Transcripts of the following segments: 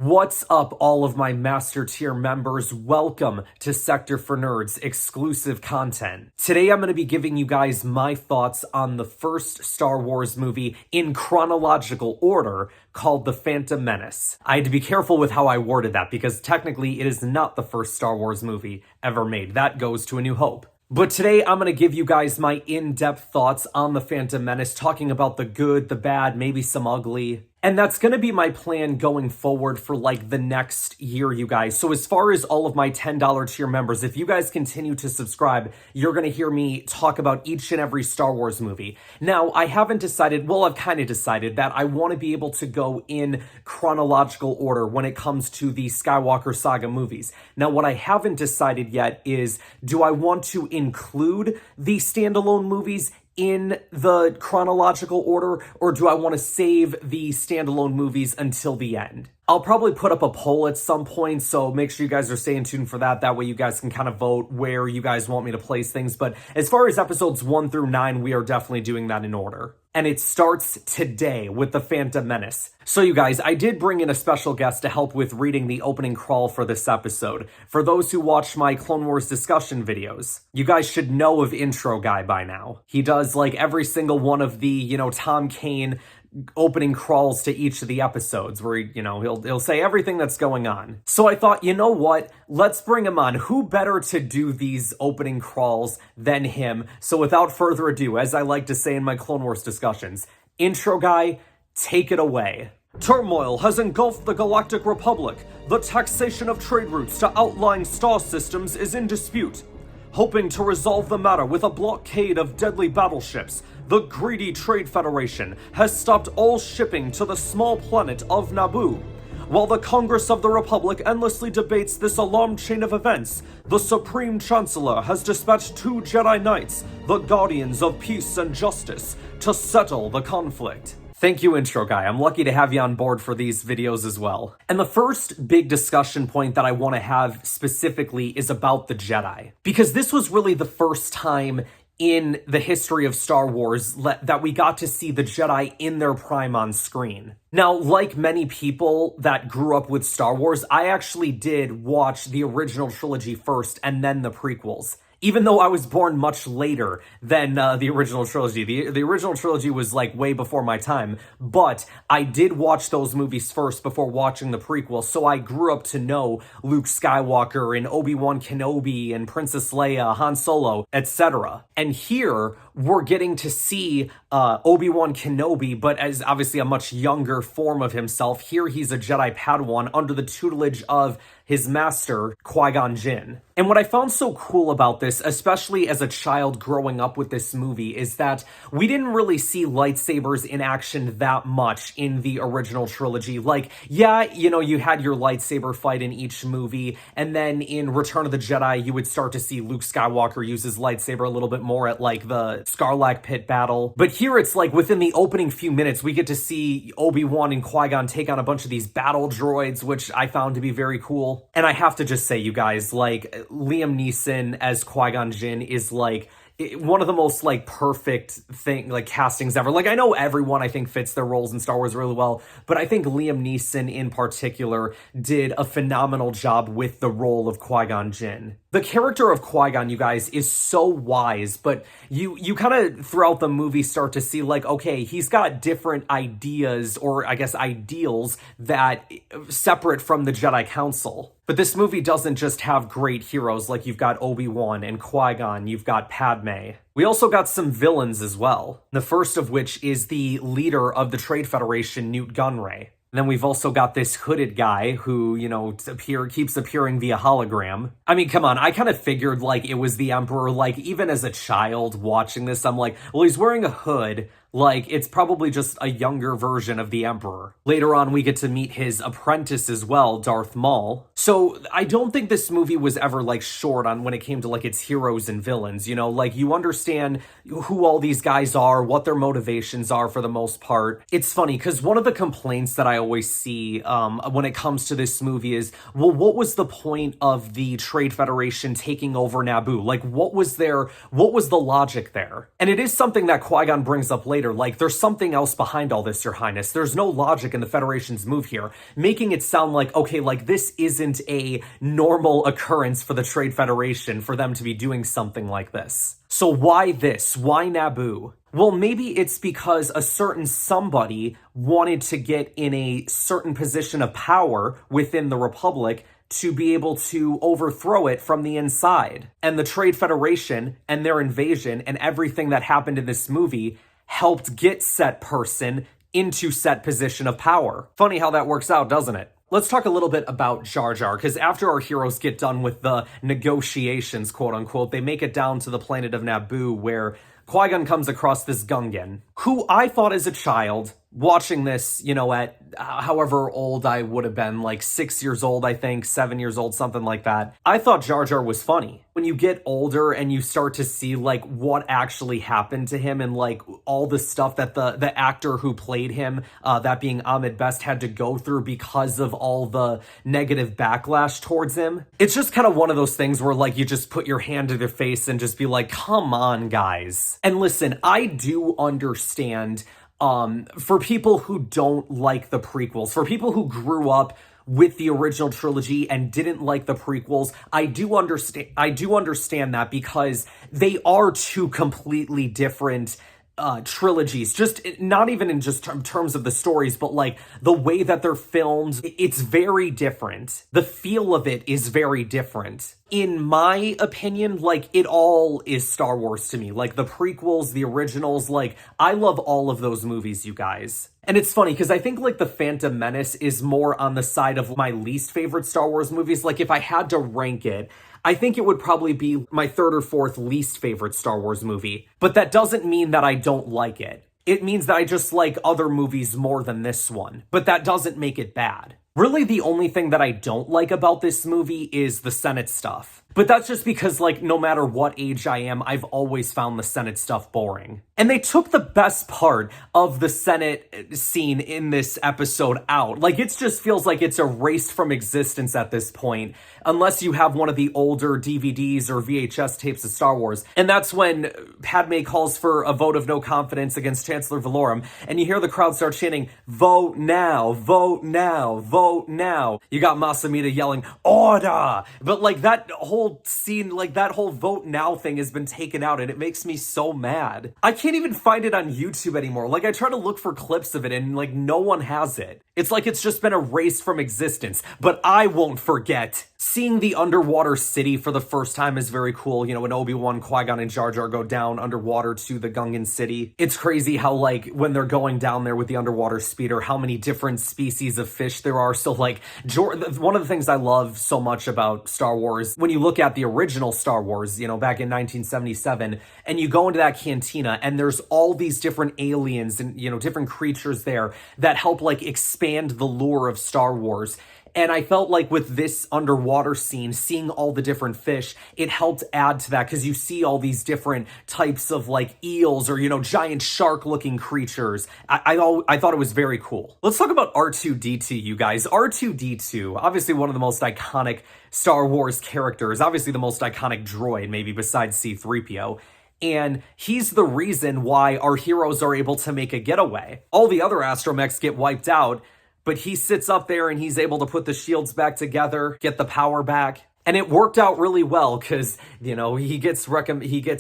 What's up, all of my Master Tier members? Welcome to Sector for Nerds exclusive content. Today I'm going to be giving you guys my thoughts on the first Star Wars movie in chronological order called The Phantom Menace. I had to be careful with how I worded that because technically it is not the first Star Wars movie ever made. That goes to A New Hope. But today I'm going to give you guys my in-depth thoughts on The Phantom Menace, talking about the good, the bad, maybe some ugly. And that's going to be my plan going forward for like the next year, you guys. So as far as all of my $10 tier members, if you guys continue to subscribe, you're going to hear me talk about each and every Star Wars movie. Now, I haven't decided, well, I've kind of decided that I want to be able to go in chronological order when it comes to the Skywalker saga movies. Now, what I haven't decided yet is, do I want to include the standalone movies in the chronological order, or do I want to save the standalone movies until the end? I'll probably put up a poll at some point, so make sure you guys are staying tuned for that. That way you guys can kind of vote where you guys want me to place things. But as far as episodes 1 through 9, we are definitely doing that in order. And it starts today with The Phantom Menace. So you guys, I did bring in a special guest to help with reading the opening crawl for this episode. For those who watch my Clone Wars discussion videos, you guys should know of Intro Guy by now. He does like every single one of the, Tom Kane opening crawls to each of the episodes where, he'll say everything that's going on. So I thought, you know what? Let's bring him on. Who better to do these opening crawls than him? So without further ado, as I like to say in my Clone Wars discussions, Intro Guy, take it away. Turmoil has engulfed the Galactic Republic. The taxation of trade routes to outlying star systems is in dispute. Hoping to resolve the matter with a blockade of deadly battleships, the greedy Trade Federation has stopped all shipping to the small planet of Naboo. While the Congress of the Republic endlessly debates this alarm chain of events, the Supreme Chancellor has dispatched 2 Jedi Knights, the Guardians of Peace and Justice, to settle the conflict. Thank you, Intro Guy. I'm lucky to have you on board for these videos as well. And the first big discussion point that I want to have specifically is about the Jedi. Because this was really the first time in the history of Star Wars that we got to see the Jedi in their prime on screen. Now, like many people that grew up with Star Wars, I actually did watch the original trilogy first and then the prequels. Even though I was born much later than the original trilogy. The original trilogy was like way before my time, but I did watch those movies first before watching the prequels, so I grew up to know Luke Skywalker and Obi-Wan Kenobi and Princess Leia, Han Solo, etc. And here, we're getting to see Obi-Wan Kenobi, but as obviously a much younger form of himself. Here he's a Jedi Padawan under the tutelage of his master, Qui-Gon Jinn. And what I found so cool about this, especially as a child growing up with this movie, is that we didn't really see lightsabers in action that much in the original trilogy. Like, yeah, you had your lightsaber fight in each movie, and then in Return of the Jedi, you would start to see Luke Skywalker use his lightsaber a little bit more at like the Sarlacc pit battle. But here it's like within the opening few minutes, we get to see Obi-Wan and Qui-Gon take on a bunch of these battle droids, which I found to be very cool. And I have to just say, you guys, like, Liam Neeson as Qui-Gon Jinn is like one of the most like perfect castings ever. Like, I know everyone I think fits their roles in Star Wars really well, but I think Liam Neeson in particular did a phenomenal job with the role of Qui-Gon Jinn. The character of Qui-Gon, you guys, is so wise, but you kind of throughout the movie start to see like, okay, he's got different ideas, or I guess ideals, that separate from the Jedi Council. But this movie doesn't just have great heroes, like you've got Obi-Wan and Qui-Gon, you've got Padme. We also got some villains as well. The first of which is the leader of the Trade Federation, Newt Gunray. And then we've also got this hooded guy who, keeps appearing via hologram. I mean, come on, I kind of figured like it was the Emperor. Like, even as a child watching this, I'm like, well, he's wearing a hood. Like, it's probably just a younger version of the Emperor. Later on, we get to meet his apprentice as well, Darth Maul. So I don't think this movie was ever like short on when it came to like its heroes and villains, like you understand who all these guys are, what their motivations are for the most part. It's funny because one of the complaints that I always see when it comes to this movie is, well, what was the point of the Trade Federation taking over Naboo? Like, what was the logic there? And it is something that Qui-Gon brings up later later, like, there's something else behind all this, Your Highness. There's no logic in the Federation's move here, making it sound like, okay, like, this isn't a normal occurrence for the Trade Federation for them to be doing something like this. So why this? Why Naboo? Well, maybe it's because a certain somebody wanted to get in a certain position of power within the Republic to be able to overthrow it from the inside. And the Trade Federation and their invasion and everything that happened in this movie helped get said person into set position of power. Funny how that works out, doesn't it? Let's talk a little bit about Jar Jar, because after our heroes get done with the negotiations, quote unquote, they make it down to the planet of Naboo, where Qui-Gon comes across this Gungan, who I thought as a child, watching this, you know, at however old I would have been, like 6 years old, I think, 7 years old, something like that. I thought Jar Jar was funny. When you get older and you start to see, like, what actually happened to him and, like, all the stuff that the actor who played him, that being Ahmed Best, had to go through because of all the negative backlash towards him. It's just kind of one of those things where, like, you just put your hand to their face and just be like, come on, guys. And listen, I do understand for people who don't like the prequels, for people who grew up with the original trilogy and didn't like the prequels, I do understand that, because they are two completely different trilogies, just not even in just terms of the stories, but like the way that they're filmed, it's very different. The feel of it is very different. In my opinion, like, it all is Star Wars to me. Like, the prequels, the originals, like, I love all of those movies, you guys. And it's funny, because I think, like, the Phantom Menace is more on the side of my least favorite Star Wars movies. Like, if I had to rank it, I think it would probably be my third or fourth least favorite Star Wars movie. But that doesn't mean that I don't like it. It means that I just like other movies more than this one. But that doesn't make it bad. Really, the only thing that I don't like about this movie is the Senate stuff. But that's just because, like, no matter what age I am, I've always found the Senate stuff boring. And they took the best part of the Senate scene in this episode out. Like, it just feels like it's erased from existence at this point, unless you have one of the older DVDs or VHS tapes of Star Wars. And that's when Padme calls for a vote of no confidence against Chancellor Valorum, and you hear the crowd start chanting, "Vote now, vote now, vote now." You got Masamita yelling, "Order!" But, like, that whole scene, like, that whole vote now thing has been taken out, and it makes me so mad. I can't even find it on YouTube anymore. Like, I try to look for clips of it, and, like, no one has it. It's like it's just been erased from existence. But I won't forget. Seeing the underwater city for the first time is very cool. You know, when Obi-Wan, Qui-Gon, and Jar Jar go down underwater to the Gungan city. It's crazy how, like, when they're going down there with the underwater speeder, how many different species of fish there are. So, like, one of the things I love so much about Star Wars, when you look at the original Star Wars, you know, back in 1977, and you go into that cantina, and there's all these different aliens and, you know, different creatures there that help, like, expand the lore of Star Wars. And I felt like with this underwater scene, seeing all the different fish, it helped add to that, because you see all these different types of, like, eels or, you know, giant shark-looking creatures. I thought it was very cool. Let's talk about R2-D2, you guys. R2-D2, obviously one of the most iconic Star Wars characters, obviously the most iconic droid, maybe besides C-3PO. And he's the reason why our heroes are able to make a getaway. All the other astromechs get wiped out, but he sits up there and he's able to put the shields back together, get the power back. And it worked out really well because, you know, he gets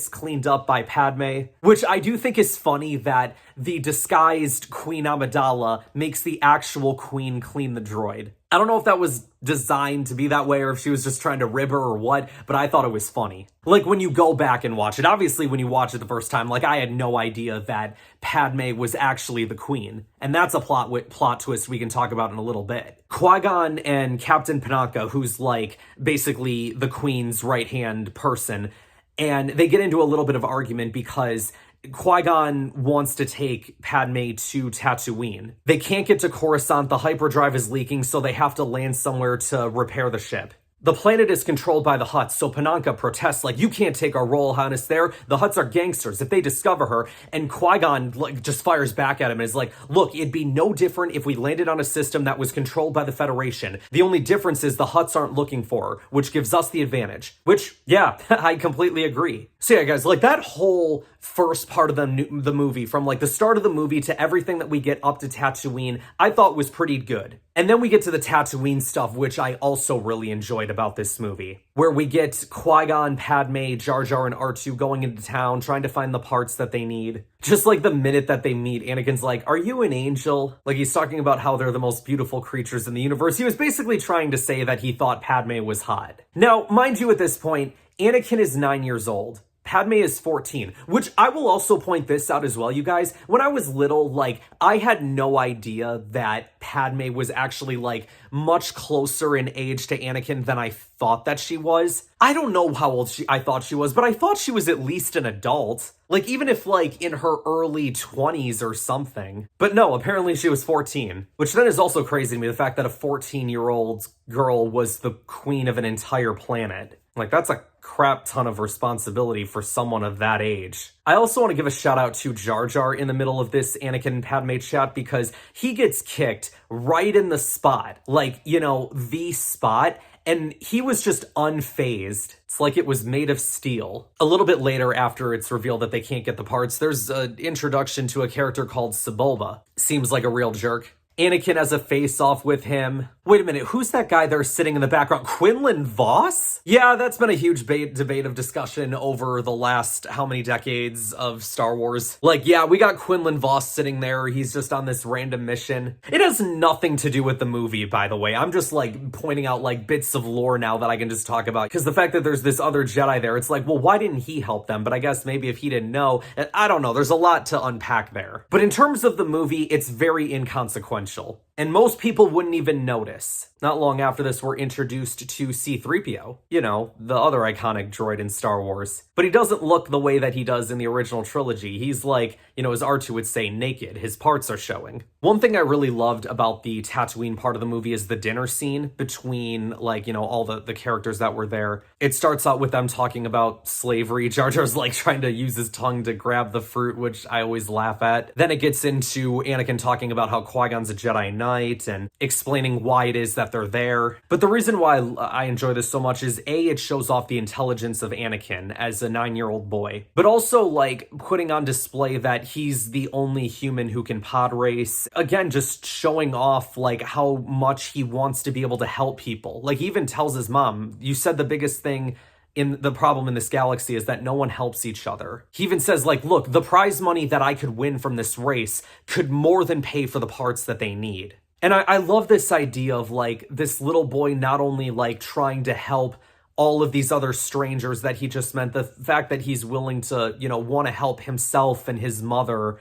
cleaned up by Padme, which I do think is funny that the disguised Queen Amidala makes the actual queen clean the droid. I don't know if that was designed to be that way or if she was just trying to rib her or what, but I thought it was funny. Like, when you go back and watch it, obviously when you watch it the first time, like, I had no idea that Padme was actually the queen. And that's a plot twist we can talk about in a little bit. Qui-Gon and Captain Panaka, who's, like, basically the queen's right-hand person, and they get into a little bit of argument because Qui-Gon wants to take Padme to Tatooine. They can't get to Coruscant, the hyperdrive is leaking, so they have to land somewhere to repair the ship. The planet is controlled by the Hutts, so Pananka protests like, you can't take our Royal Highness there. The Hutts are gangsters if they discover her. And Qui-Gon just fires back at him and is like, look, it'd be no different if we landed on a system that was controlled by the Federation. The only difference is the Hutts aren't looking for her, which gives us the advantage. Which, yeah, I completely agree. So yeah, guys, like that whole first part of the movie, from like the start of the movie to everything that we get up to Tatooine, I thought was pretty good. And then we get to the Tatooine stuff, which I also really enjoyed about this movie, where we get Qui-Gon, Padme, Jar Jar, and R2 going into town, trying to find the parts that they need. Just like the minute that they meet, Anakin's like, are you an angel? Like he's talking about how they're the most beautiful creatures in the universe. He was basically trying to say that he thought Padme was hot. Now, mind you, at this point, Anakin is 9 years old. Padme is 14, which I will also point this out as well, you guys. When I was little, like, I had no idea that Padme was actually, like, much closer in age to Anakin than I thought that she was. I don't know how old I thought she was, but I thought she was at least an adult. Like, even if, like, in her early 20s or something. But no, apparently she was 14. Which then is also crazy to me, the fact that a 14-year-old girl was the queen of an entire planet. Like, that's a crap ton of responsibility for someone of that age. I also want to give a shout out to Jar Jar in the middle of this Anakin and Padme chat, because he gets kicked right in the spot. Like, you know, the spot. And he was just unfazed. It's like it was made of steel. A little bit later, after it's revealed that they can't get the parts, there's an introduction to a character called Sebulba. Seems like a real jerk. Anakin has a face-off with him. Wait a minute, who's that guy there sitting in the background? Quinlan Vos? Yeah, that's been a huge debate of discussion over the last how many decades of Star Wars. Like, yeah, we got Quinlan Vos sitting there. He's just on this random mission. It has nothing to do with the movie, by the way. I'm just, like, pointing out, like, bits of lore now that I can just talk about. Because the fact that there's this other Jedi there, it's like, well, why didn't he help them? But I guess maybe if he didn't know, I don't know. There's a lot to unpack there. But in terms of the movie, it's very inconsequential. And most people wouldn't even notice. Not long after this, we're introduced to C-3PO. You know, the other iconic droid in Star Wars. But he doesn't look the way that he does in the original trilogy. He's like, you know, as R2 would say, naked. His parts are showing. One thing I really loved about the Tatooine part of the movie is the dinner scene between, like, you know, all the characters that were there. It starts out with them talking about slavery. Jar Jar's, like, trying to use his tongue to grab the fruit, which I always laugh at. Then it gets into Anakin talking about how Qui-Gon's a Jedi Knight and explaining why it is that they're there. But the reason why I enjoy this so much is A, it shows off the intelligence of Anakin as a 9-year-old boy, but also like putting on display that he's the only human who can pod race. Again, just showing off like how much he wants to be able to help people. Like he even tells his mom, you said the biggest thing in the problem in this galaxy is that no one helps each other. He even says, like, look, the prize money that I could win from this race could more than pay for the parts that they need. And I love this idea of, like, this little boy not only, like, trying to help all of these other strangers that he just met, the fact that he's willing to, you know, want to help himself and his mother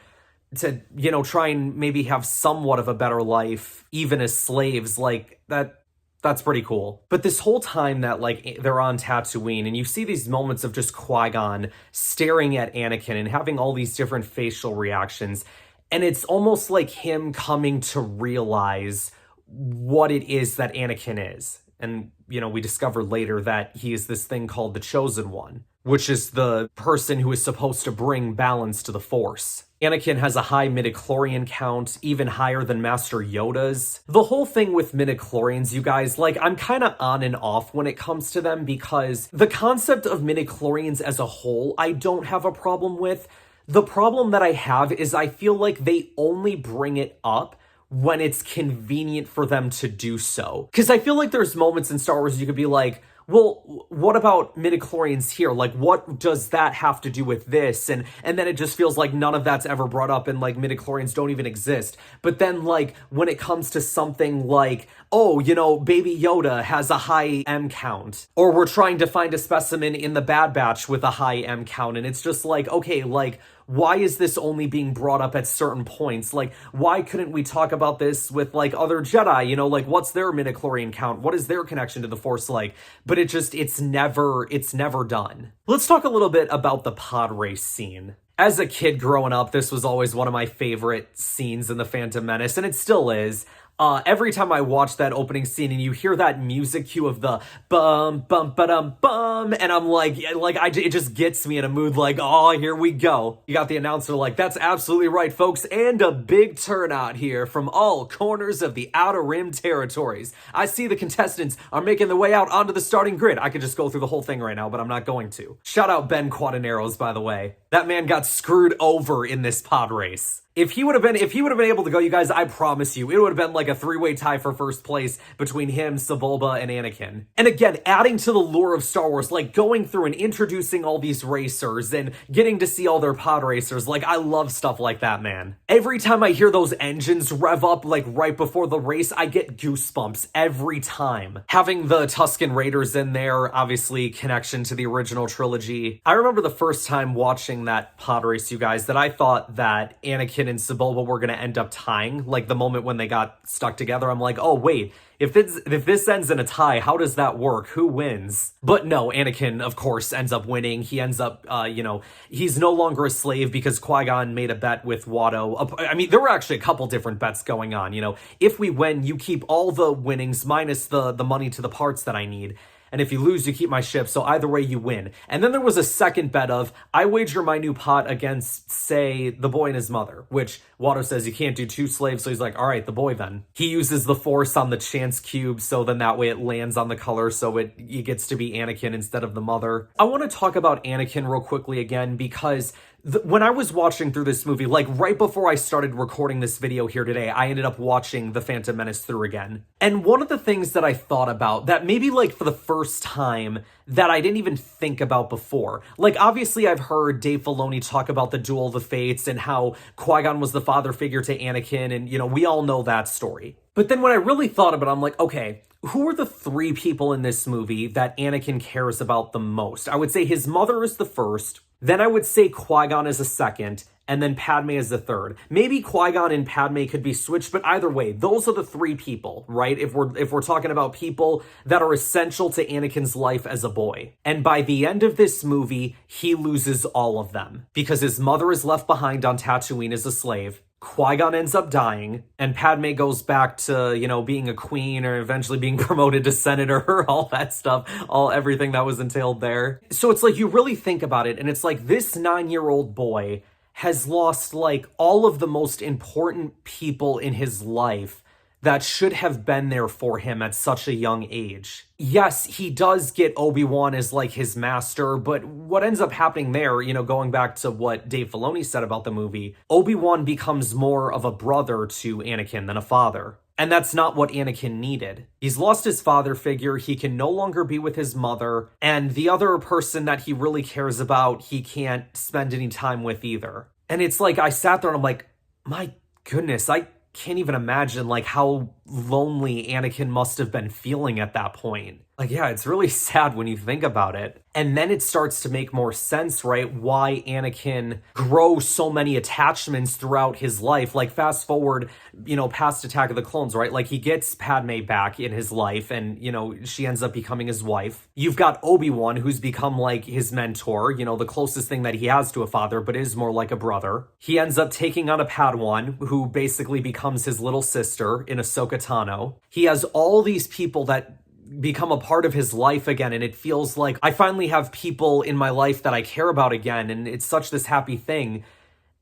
to, you know, try and maybe have somewhat of a better life, even as slaves, like, that's pretty cool. But this whole time that, like, they're on Tatooine and you see these moments of just Qui-Gon staring at Anakin and having all these different facial reactions, and it's almost like him coming to realize what it is that Anakin is. And, you know, we discover later that he is this thing called the Chosen One, which is the person who is supposed to bring balance to the Force. Anakin has a high midichlorian count, even higher than Master Yoda's. The whole thing with midichlorians, you guys, like, I'm kind of on and off when it comes to them, because the concept of midichlorians as a whole, I don't have a problem with. The problem that I have is I feel like they only bring it up when it's convenient for them to do so. Because I feel like there's moments in Star Wars you could be like, well, what about midichlorians here? Like, what does that have to do with this? And then it just feels like none of that's ever brought up, and like midichlorians don't even exist. But then like when it comes to something like, oh, you know, Baby Yoda has a high M count, or we're trying to find a specimen in the Bad Batch with a high M count, and it's just like, okay, like, why is this only being brought up at certain points? Like, why couldn't we talk about this with, like, other Jedi? You know, like, what's their midichlorian count? What is their connection to the Force like? But it's never done. Let's talk a little bit about the pod race scene. As a kid growing up, this was always one of my favorite scenes in the Phantom Menace, and it still is. Every time I watch that opening scene and you hear that music cue of the bum bum ba-dum bum, and I'm like it just gets me in a mood like, oh, here we go. You got the announcer like, that's absolutely right, folks, and a big turnout here from all corners of the Outer Rim territories. I see the contestants are making their way out onto the starting grid. I could just go through the whole thing right now, but I'm not going to. Shout out Ben Quadaneros, by the way. That man got screwed over in this pod race. If he would have been able to go, you guys, I promise you, it would have been like a three-way tie for first place between him, Sebulba, and Anakin. And again, adding to the lore of Star Wars, like going through and introducing all these racers and getting to see all their pod racers, like I love stuff like that, man. Every time I hear those engines rev up, like right before the race, I get goosebumps every time. Having the Tusken Raiders in there, obviously connection to the original trilogy. I remember the first time watching that pod race, you guys, that I thought that Anakin and Sebulba were going to end up tying. Like the moment when they got stuck together, I'm like, oh wait, if this ends in a tie, how does that work? Who wins? But no, Anakin, of course, ends up winning. He ends up, he's no longer a slave because Qui-Gon made a bet with Watto. I mean, there were actually a couple different bets going on, If we win, you keep all the winnings minus the money to the parts that I need. And if you lose, you keep my ship, so either way you win. And then there was a second bet of, I wager my new pot against, say, the boy and his mother, which Watto says you can't do two slaves, so he's like, all right, the boy then. He uses the Force on the chance cube, so then that way it lands on the color, so it gets to be Anakin instead of the mother. I want to talk about Anakin real quickly again, because when I was watching through this movie, like right before I started recording this video here today, I ended up watching The Phantom Menace through again. And one of the things that I thought about, that maybe like for the first time, that I didn't even think about before. Like, obviously I've heard Dave Filoni talk about the Duel of the Fates and how Qui-Gon was the father figure to Anakin, and we all know that story. But then when I really thought about it, I'm like, okay, who are the three people in this movie that Anakin cares about the most? I would say his mother is the first, then I would say Qui-Gon is a second, and then Padme is the third. Maybe Qui-Gon and Padme could be switched, but either way, those are the three people, right? If we're talking about people that are essential to Anakin's life as a boy. And by the end of this movie, he loses all of them because his mother is left behind on Tatooine as a slave. Qui-Gon ends up dying, and Padme goes back to, being a queen or eventually being promoted to senator, all that stuff, everything that was entailed there. So it's like, you really think about it, and it's like this 9-year-old boy has lost like all of the most important people in his life that should have been there for him at such a young age. Yes, he does get Obi-Wan as like his master, but what ends up happening there, going back to what Dave Filoni said about the movie, Obi-Wan becomes more of a brother to Anakin than a father. And that's not what Anakin needed. He's lost his father figure, he can no longer be with his mother, and the other person that he really cares about, he can't spend any time with either. And it's like, I sat there and I'm like, my goodness, I can't even imagine like how lonely Anakin must have been feeling at that point. Like, yeah, it's really sad when you think about it. And then it starts to make more sense, right? Why Anakin grows so many attachments throughout his life. Like, fast forward, past Attack of the Clones, right? Like, he gets Padme back in his life and, she ends up becoming his wife. You've got Obi-Wan, who's become like his mentor, the closest thing that he has to a father, but is more like a brother. He ends up taking on a Padawan, who basically becomes his little sister in Ahsoka Tano. He has all these people that become a part of his life again, and it feels like I finally have people in my life that I care about again, and it's such this happy thing.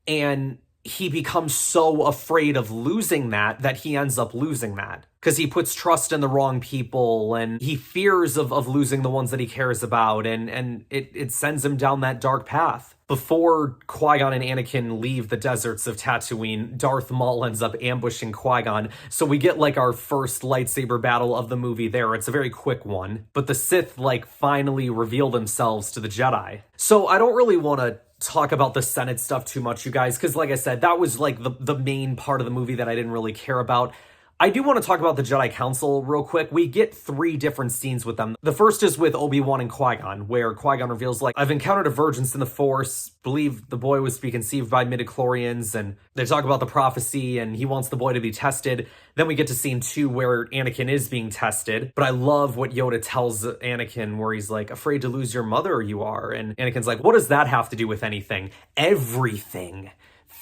And he becomes so afraid of losing that he ends up losing that because he puts trust in the wrong people, and he fears of losing the ones that he cares about, and it sends him down that dark path. Before Qui-Gon and Anakin leave the deserts of Tatooine, Darth Maul ends up ambushing Qui-Gon, so we get like our first lightsaber battle of the movie there. It's a very quick one, but the Sith finally reveal themselves to the Jedi. So I don't really want to talk about the Senate stuff too much, you guys, because like I said, that was like the main part of the movie that I didn't really care about. I do want to talk about the Jedi Council real quick. We get 3 different scenes with them. The first is with Obi-Wan and Qui-Gon, where Qui-Gon reveals, I've encountered a virgins in the Force, believe the boy was to be conceived by midichlorians, and they talk about the prophecy, and he wants the boy to be tested. Then we get to scene 2 where Anakin is being tested, but I love what Yoda tells Anakin, where he's like, afraid to lose your mother you are, and Anakin's like, what does that have to do with anything? Everything.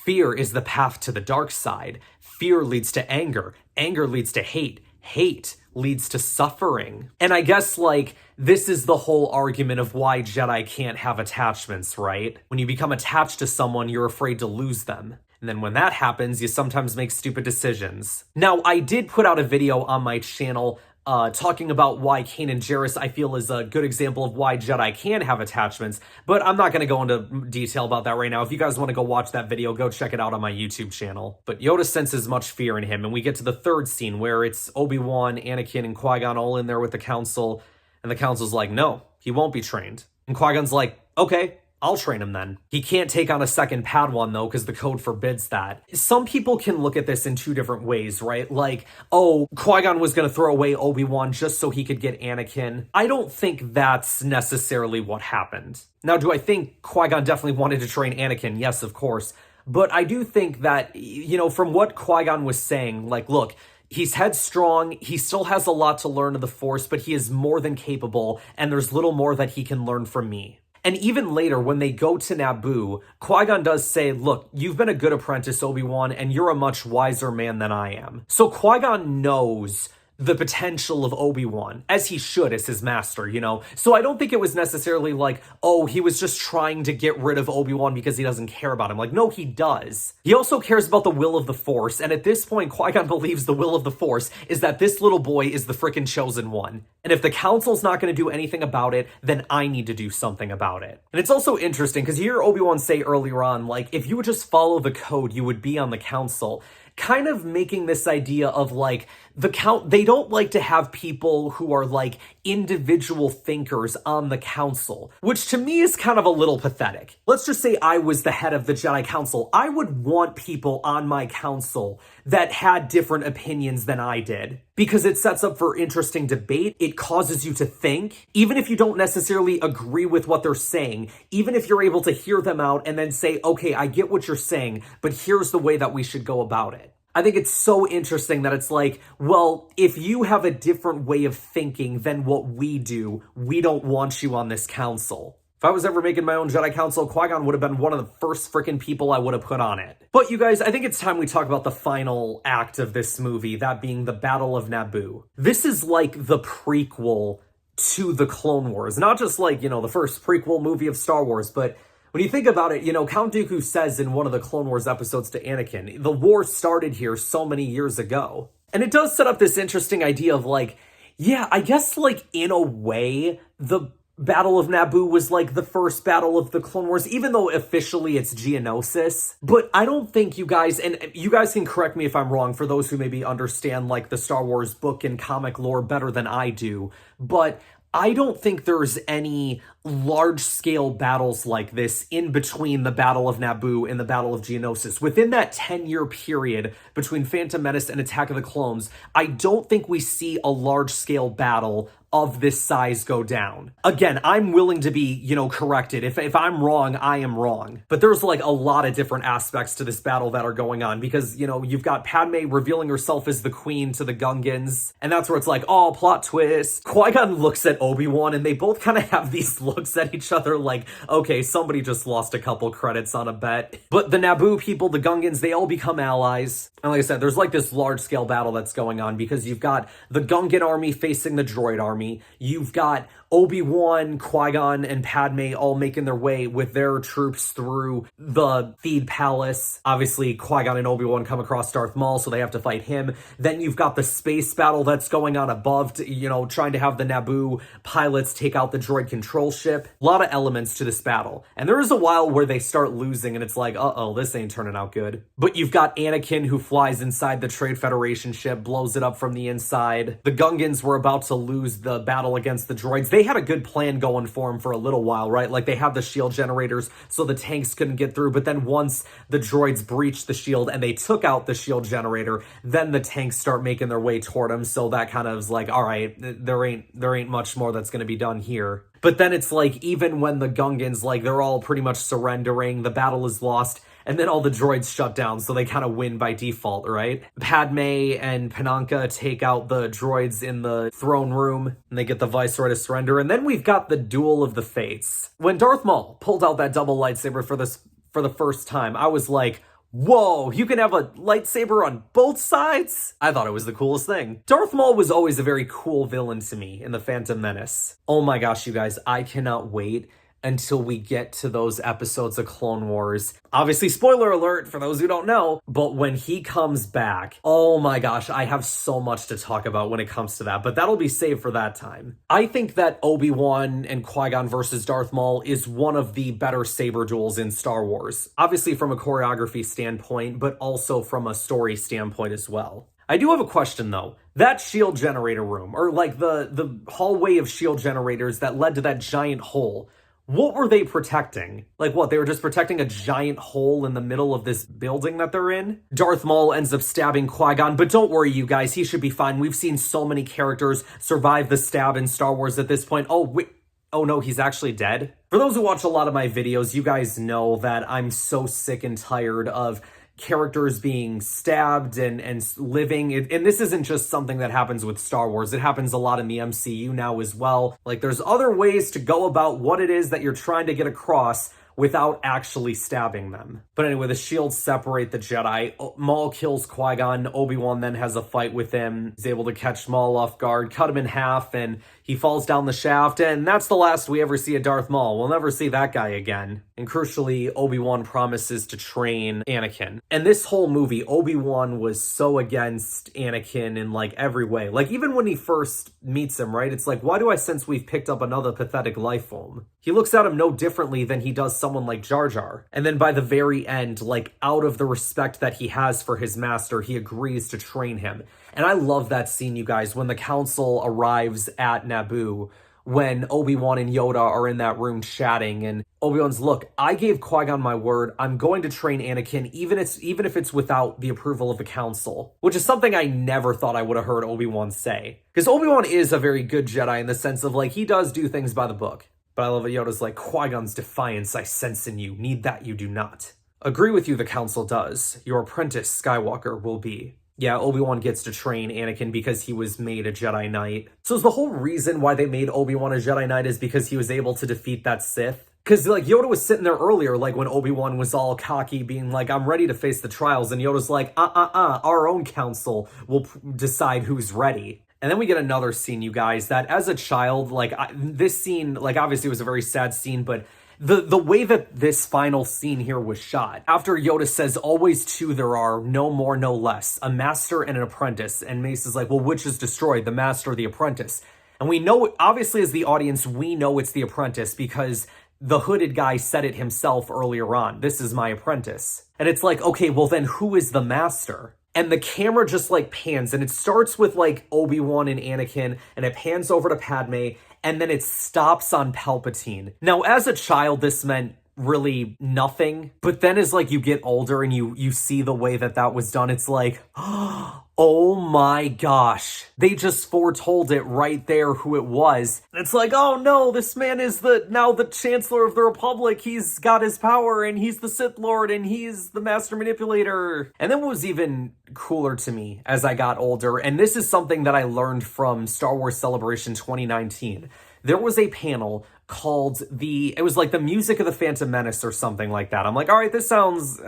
Fear is the path to the dark side. Fear leads to anger. Anger leads to hate. Hate leads to suffering. And I guess, like, this is the whole argument of why Jedi can't have attachments, right? When you become attached to someone, you're afraid to lose them. And then when that happens, you sometimes make stupid decisions. Now, I did put out a video on my channel talking about why Kanan Jarrus, I feel, is a good example of why Jedi can have attachments, but I'm not going to go into detail about that right now. If you guys want to go watch that video, go check it out on my YouTube channel. But Yoda senses much fear in him, and we get to the third scene where it's Obi-Wan, Anakin, and Qui-Gon all in there with the Council, and the Council's like, no, he won't be trained. And Qui-Gon's like, okay, I'll train him then. He can't take on a second Padawan though, because the code forbids that. Some people can look at this in two different ways, right? Like, oh, Qui-Gon was going to throw away Obi-Wan just so he could get Anakin. I don't think that's necessarily what happened. Now, do I think Qui-Gon definitely wanted to train Anakin? Yes, of course. But I do think that, you know, from what Qui-Gon was saying, like, look, he's headstrong, he still has a lot to learn of the Force, but he is more than capable, and there's little more that he can learn from me. And even later, when they go to Naboo, Qui-Gon does say, look, you've been a good apprentice, Obi-Wan, and you're a much wiser man than I am. So Qui-Gon knows the potential of Obi-Wan, as he should as his master, you know? So I don't think it was necessarily like, oh, he was just trying to get rid of Obi-Wan because he doesn't care about him. Like, no, he does. He also cares about the will of the Force, and at this point, Qui-Gon believes the will of the Force is that this little boy is the frickin' chosen one. And if the Council's not going to do anything about it, then I need to do something about it. And it's also interesting, because you hear Obi-Wan say earlier on, like, if you would just follow the code, you would be on the Council. Kind of making this idea of, like, they don't like to have people who are, like, individual thinkers on the Council, which to me is kind of a little pathetic. Let's just say I was the head of the Jedi Council. I would want people on my council that had different opinions than I did, because it sets up for interesting debate. It causes you to think, even if you don't necessarily agree with what they're saying, even if you're able to hear them out and then say, okay, I get what you're saying, but here's the way that we should go about it. I think it's so interesting that it's like, well, if you have a different way of thinking than what we do, we don't want you on this council. If I was ever making my own Jedi Council, Qui-Gon would have been one of the first freaking people I would have put on it. But you guys, I think it's time we talk about the final act of this movie, that being the Battle of Naboo. This is like the prequel to the Clone Wars. Not just like, you know, the first prequel movie of Star Wars, but when you think about it, you know, Count Dooku says in one of the Clone Wars episodes to Anakin, the war started here so many years ago. And it does set up this interesting idea of, like, yeah, I guess, like, in a way, the Battle of Naboo was like the first battle of the Clone Wars, even though officially it's Geonosis. But I don't think you guys, and you guys can correct me if I'm wrong, for those who maybe understand, like, the Star Wars book and comic lore better than I do, but I don't think there's any large-scale battles like this in between the Battle of Naboo and the Battle of Geonosis. Within that 10-year period between Phantom Menace and Attack of the Clones, I don't think we see a large-scale battle of this size go down. Again, I'm willing to be, you know, corrected. If I'm wrong, I am wrong. But there's, like, a lot of different aspects to this battle that are going on, because, you know, you've got Padme revealing herself as the queen to the Gungans, and that's where it's like, oh, plot twist. Qui-Gon looks at Obi-Wan, and they both kind of have these looks at each other like, okay, somebody just lost a couple credits on a bet. But the Naboo people, the Gungans, they all become allies. And like I said, there's like this large-scale battle that's going on, because you've got the Gungan army facing the droid army. You've got Obi-Wan, Qui-Gon, and Padme all making their way with their troops through the Theed Palace. Obviously, Qui-Gon and Obi-Wan come across Darth Maul, so they have to fight him. Then you've got the space battle that's going on above, you know, trying to have the Naboo pilots take out the droid control ship. A lot of elements to this battle. And there is a while where they start losing, and it's like, uh-oh, this ain't turning out good. But you've got Anakin, who flies inside the Trade Federation ship, blows it up from the inside. The Gungans were about to lose the battle against the droids. They had a good plan going for them for a little while, right? Like, they have the shield generators so the tanks couldn't get through, but then once the droids breached the shield and they took out the shield generator, then the tanks start making their way toward them, so that kind of is like, all right, there ain't much more that's going to be done here. But then it's like, even when the Gungans, like, they're all pretty much surrendering, the battle is lost, and then all the droids shut down, so they kind of win by default, right? Padme and Pananka take out the droids in the throne room, and they get the Viceroy to surrender. And then we've got the Duel of the Fates. When Darth Maul pulled out that double lightsaber for the first time, I was like, Whoa, you can have a lightsaber on both sides? I thought it was the coolest thing. Darth Maul was always a very cool villain to me in the Phantom Menace. Oh my gosh, you guys, I cannot wait until we get to those episodes of Clone Wars. Obviously, spoiler alert for those who don't know, but when he comes back, oh my gosh, I have so much to talk about when it comes to that, but that'll be saved for that time. I think that Obi-Wan and Qui-Gon versus Darth Maul is one of the better saber duels in Star Wars. Obviously from a choreography standpoint, but also from a story standpoint as well. I do have a question though. That shield generator room, or like the hallway of shield generators that led to that giant hole, what were they protecting? Like what, they were just protecting a giant hole in the middle of this building that they're in? Darth Maul ends up stabbing Qui-Gon, but don't worry you guys, he should be fine. We've seen so many characters survive the stab in Star Wars at this point. Oh, wait. Oh no, he's actually dead? For those who watch a lot of my videos, you guys know that I'm so sick and tired of characters being stabbed and living. And this isn't just something that happens with Star Wars. It happens a lot in the MCU now as well. Like, there's other ways to go about what it is that you're trying to get across without actually stabbing them. But anyway, the shields separate the Jedi. Maul kills Qui-Gon. Obi-Wan then has a fight with him. He's able to catch Maul off guard, cut him in half, and he falls down the shaft, and that's the last we ever see of Darth Maul. We'll never see that guy again. And crucially, Obi-Wan promises to train Anakin. And this whole movie, Obi-Wan was so against Anakin in like every way. Like even when he first meets him, right? It's like, why do I sense we've picked up another pathetic life form? He looks at him no differently than he does someone like Jar Jar. And then by the very end, like out of the respect that he has for his master, he agrees to train him. And I love that scene, you guys, when the council arrives at Naboo, when Obi-Wan and Yoda are in that room chatting, and Obi-Wan's, look, I gave Qui-Gon my word, I'm going to train Anakin, even if it's without the approval of the council, which is something I never thought I would have heard Obi-Wan say. Because Obi-Wan is a very good Jedi in the sense of, like, he does do things by the book. But I love that Yoda's like, Qui-Gon's defiance I sense in you, need that you do not. Agree with you, the council does. Your apprentice, Skywalker, will be. Yeah, Obi-Wan gets to train Anakin because he was made a Jedi Knight. So is the whole reason why they made Obi-Wan a Jedi Knight is because he was able to defeat that Sith? Because, like, Yoda was sitting there earlier, like, when Obi-Wan was all cocky, being like, I'm ready to face the trials, and Yoda's like, our own council will decide who's ready. And then we get another scene, you guys, that as a child, like, this scene, like, obviously it was a very sad scene, but the way that this final scene here was shot, after Yoda says, always two there are, no more, no less, a master and an apprentice, and Mace is like, well, which is destroyed, the master or the apprentice? And we know, obviously as the audience, we know it's the apprentice because the hooded guy said it himself earlier on, this is my apprentice. And it's like, okay, well then who is the master? And the camera just like pans, and it starts with like Obi-Wan and Anakin, and it pans over to Padme, and then it stops on Palpatine. Now, as a child, this meant really nothing, but then as like you get older and you see the way that was done, it's like, oh my gosh, they just foretold it right there who it was. And it's like, oh no, this man is now the Chancellor of the Republic. He's got his power, and he's the Sith Lord, and he's the Master Manipulator. And then what was even cooler to me as I got older, and this is something that I learned from Star Wars Celebration 2019, there was a panel called it was like the music of the Phantom Menace or something like that. I'm like, all right, this sounds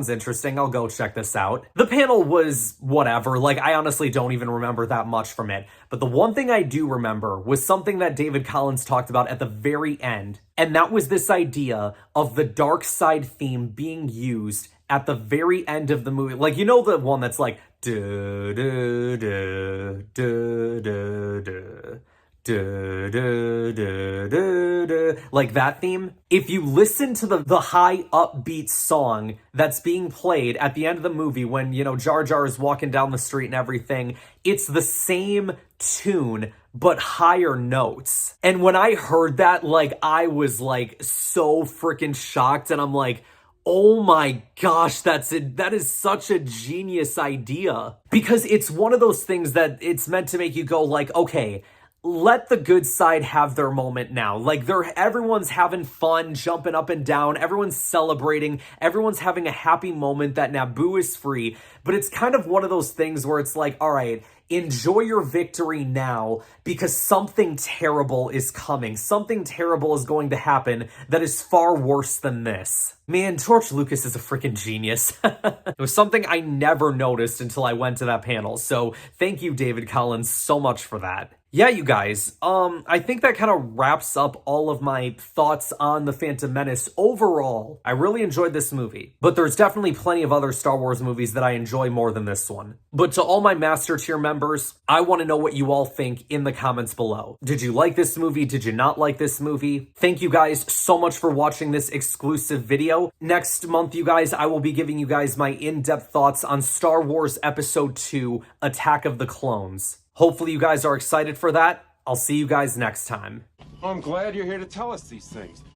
interesting. I'll go check this out. The panel was whatever. Like, I honestly don't even remember that much from it. But the one thing I do remember was something that David Collins talked about at the very end. And that was this idea of the dark side theme being used at the very end of the movie. Like, you know, the one that's like, duh, duh, duh, duh, duh, duh. Duh, duh, duh, duh, duh. Like that theme. If you listen to the high upbeat song that's being played at the end of the movie when, you know, Jar Jar is walking down the street and everything, it's the same tune but higher notes. And when I heard that, like, I was like so freaking shocked, and I'm like, oh my gosh, that is such a genius idea. Because it's one of those things that it's meant to make you go like, okay, let the good side have their moment now. Like, everyone's having fun, jumping up and down, everyone's celebrating, everyone's having a happy moment that Naboo is free. But it's kind of one of those things where it's like, all right, enjoy your victory now because something terrible is coming. Something terrible is going to happen that is far worse than this. Man, George Lucas is a freaking genius. It was something I never noticed until I went to that panel. So thank you, David Collins, so much for that. Yeah, you guys, I think that kind of wraps up all of my thoughts on The Phantom Menace. Overall, I really enjoyed this movie, but there's definitely plenty of other Star Wars movies that I enjoy more than this one. But to all my Master Tier members, I want to know what you all think in the comments below. Did you like this movie? Did you not like this movie? Thank you guys so much for watching this exclusive video. Next month, you guys, I will be giving you guys my in-depth thoughts on Star Wars Episode 2, Attack of the Clones. Hopefully you guys are excited for that. I'll see you guys next time. I'm glad you're here to tell us these things.